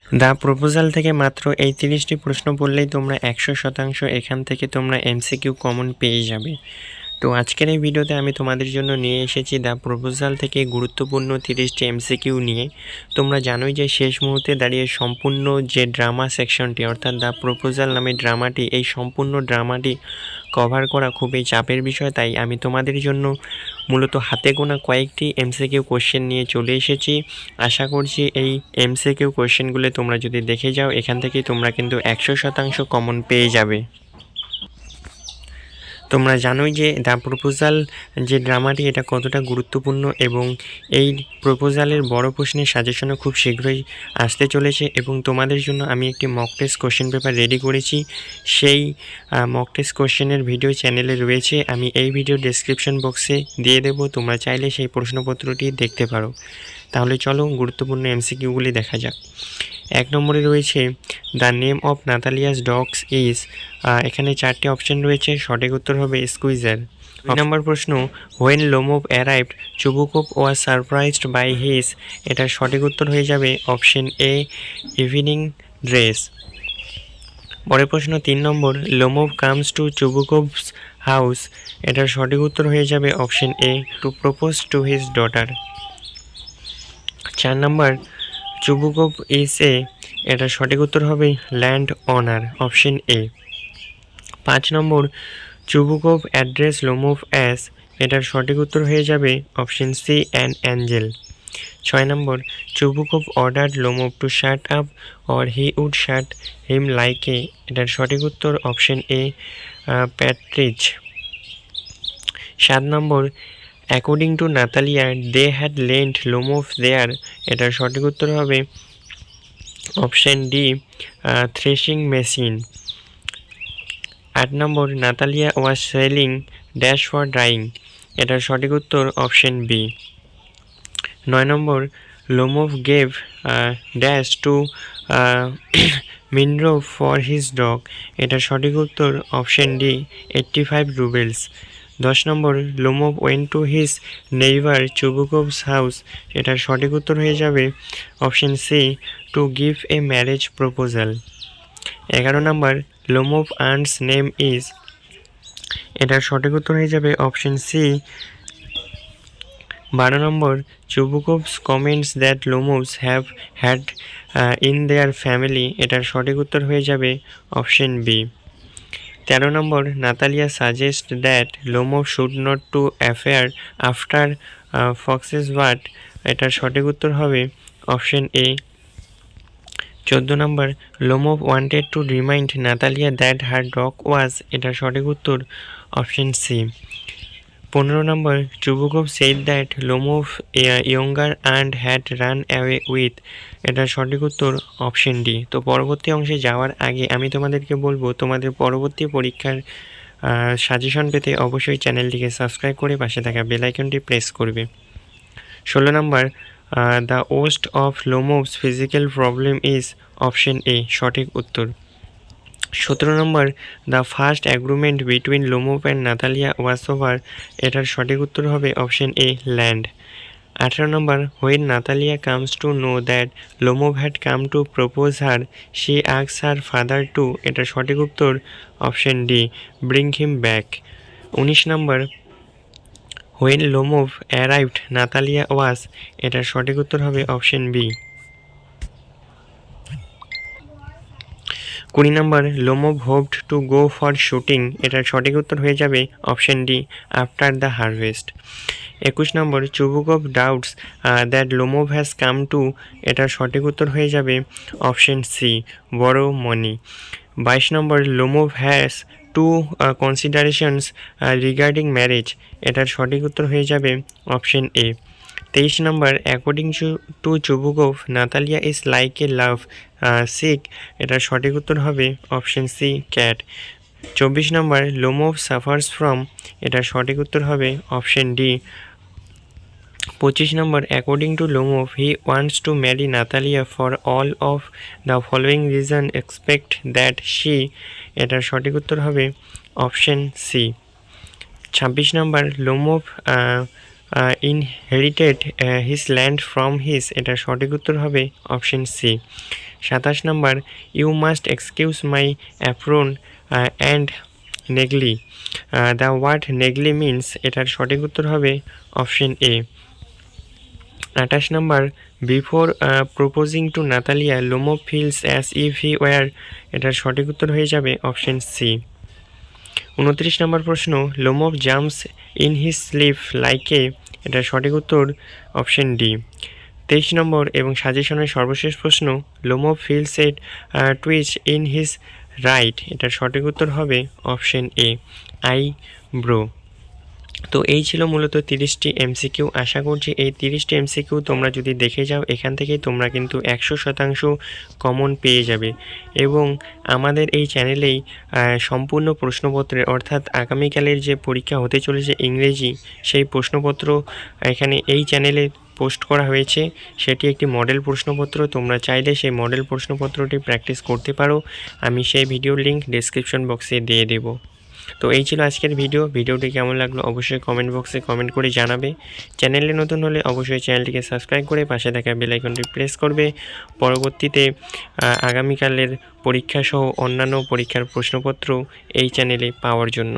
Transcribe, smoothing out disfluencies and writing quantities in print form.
The proposal থেকে মাত্র এই 30টি প্রশ্ন পড়লেই তোমরা 100% এখান থেকে তোমরা এমসিকিউ কমন পেয়ে যাবে। তো আজকের এই ভিডিওতে আমি তোমাদের জন্য নিয়ে এসেছি দ্য প্রপোজাল থেকে গুরুত্বপূর্ণ 30টি এমসিকিউ নিয়ে। তোমরা জানোই যে শেষ মুহূর্তে দাঁড়িয়ে সম্পূর্ণ যে ড্রামা সেকশনটি অর্থাৎ দ্য প্রপোজাল নামে ড্রামাটি, এই সম্পূর্ণ ড্রামাটি কভার করা খুবই চাপের বিষয়। তাই আমি তোমাদের জন্য মূলত হাতে গোনা কয়েকটি এমসিকিউ কোশ্চেন নিয়ে চলে এসেছি। আশা করছি এই এমসিকিউ কোশ্চেনগুলো তোমরা যদি দেখে যাও এখান থেকে তোমরা কিন্তু 100% কমন পেয়ে যাবে। তোমরা জানোই যে দ্য প্রপোজাল যে ড্রামাটি এটা কতটা গুরুত্বপূর্ণ এবং এই প্রপোজালের বড় প্রশ্নের সাজেশনও খুব শীঘ্রই আসতে চলেছে এবং তোমাদের জন্য আমি একটি mock test question paper ready করেছি। সেই মক টেস্ট কোশ্চেনের ভিডিও চ্যানেলে রয়েছে, আমি এই ভিডিও ডেসক্রিপশন বক্সে দিয়ে দেবো, তোমরা চাইলে সেই প্রশ্নপত্রটি দেখতে পারো। তাহলে চলো গুরুত্বপূর্ণ এমসিকিউগুলি দেখা যাক। 1 নম্বরে রয়েছে the name of Natalia's dogs is, এখানে 4টি অপশন রয়েছে, সঠিক উত্তর হবে স্কুইজার। 2 নম্বর প্রশ্ন, when Lomov arrived Chubukov was surprised by his, এটার সঠিক উত্তর হয়ে যাবে অপশন এ ইভিনিং ড্রেস। পরের প্রশ্ন 3 number, Lomov comes to Chubukov's house, এটার সঠিক উত্তর হয়ে যাবে option A to propose to his daughter. 4 number, Chubukov is a, এটার সঠিক উত্তর হবে land honour, option A. 5 number, Chubukov address Lomov as, এটার সঠিক উত্তর হয়ে যাবে option C an angel. 6 number, Chubukov order Lomov to shut up or he would shut him like a, এটার সঠিক উত্তর option A partridge. 7 number, according to Natalya they had lent Lomov there, এটার সঠিক উত্তর হবে option D threshing machine. 8 number, Natalya was selling dash for drying, এটার সঠিক উত্তর option B. 9 number, Lomov gave dash to Mironov for his dog, এটার সঠিক উত্তর option D 85 roubles. 10 number, Lomov went to his neighbour Chubukov's house, এটার সঠিক উত্তর হয়ে যাবে option C to give a marriage proposal. 11 number, Lomov earns name is, এটার সঠিক উত্তর হয়ে যাবে option C 12 number, Chubukov's comments that Lomovs have had in their family, এটার সঠিক উত্তর হয়ে যাবে option B. 13 number, Natalya suggest that Lomov should not to affair after foxes what, এটার সঠিক উত্তর হবে option A. 14 number, Lomov wanted to remind Natalya that her dog was, এটার সঠিক উত্তর option C. 15 number, Chubukov said that Lomov younger and had run away with, এটার সঠিক উত্তর অপশন ডি। তো পরবর্তী অংশে যাওয়ার আগে আমি তোমাদেরকে বলবো তোমাদের পরবর্তী পরীক্ষার সাজেশন পেতে অবশ্যই চ্যানেলটিকে সাবস্ক্রাইব করে পাশে থাকা বেল আইকনটি প্রেস করবে। 16 number, the worst of Lomov's physical problem is, option A সঠিক উত্তর। 17 number, the first agreement between Lomov and Natalya was over, এটার সঠিক উত্তর হবে option A land. 18 number, when Natalya comes to know that Lomov had come to propose her she asks her father to, এটার সঠিক উত্তর option D bring him back. 19 number, when Lomov arrived Natalya was, এটার সঠিক উত্তর হবে option B. 20 number, Lomov hoped to go for shooting, এটার সঠিক উত্তর হয়ে যাবে option D after the harvest. 21 number, Chubukov doubts that Lomov has come to, এটার সঠিক উত্তর হয়ে যাবে option C borrow money. 22 number, Lomov has two considerations regarding marriage, এটার সঠিক উত্তর হয়ে যাবে option A. 23 number, according to Chubukov Natalya is like a love sick, এটার সঠিক উত্তর হবে option C cat. 24 number, Lomov suffers from, এটার সঠিক উত্তর হবে option D. 25 number, according to Lomov he wants to marry Natalya for all of the following reason expect that she, এটার সঠিক উত্তর হবে option C. 26 number, Lomov inherited his land from his, এটার সঠিক উত্তর হবে option C. 27 number, you must excuse my apron and negligee. The word negligee means, এটার সঠিক উত্তর হবে option A. 28 number, before proposing to Natalya Lomov feels as if he were, এটার সঠিক উত্তর হয়ে যাবে অপশন সি। 29 নম্বর প্রশ্ন, Lomov jumps in his sleep like a, এটার সঠিক উত্তর অপশন ডি। 23 নম্বর এবং সাজেশনের সর্বশেষ প্রশ্ন, Lomov feels a twitch in his right, এটার সঠিক উত্তর হবে অপশন এ, আই ব্রো। তো এই ছিল মূলত 30টি এমসিকিউ। আশা করছি এই 30টি এমসিকিউ তোমরা যদি দেখে যাও, এখান থেকেই তোমরা কিন্তু 100% কমন পেয়ে যাবে। এবং আমাদের এই চ্যানেলেই সম্পূর্ণ প্রশ্নপত্রের, অর্থাৎ আগামীকালের যে পরীক্ষা হতে চলেছে ইংরেজি, সেই প্রশ্নপত্র এখানে এই চ্যানেলে পোস্ট করা হয়েছে। সেটি একটি মডেল প্রশ্নপত্র, তোমরা চাইলে সেই মডেল প্রশ্নপত্রটি প্র্যাকটিস করতে পারো। আমি সেই ভিডিওর লিঙ্ক ডেসক্রিপশন বক্সে দিয়ে দেবো। তো এই ছিল আজকের ভিডিওটি কেমন লাগলো অবশ্যই কমেন্ট বক্সে কমেন্ট করে জানাবে। চ্যানেলে নতুন হলে অবশ্যই চ্যানেলটিকে সাবস্ক্রাইব করে পাশে থাকা বেল আইকনটি প্রেস করবে পরবর্তীতে আগামীকালের পরীক্ষা সহ অন্যান্য পরীক্ষার প্রশ্নপত্র এই চ্যানেলে পাওয়ার জন্য।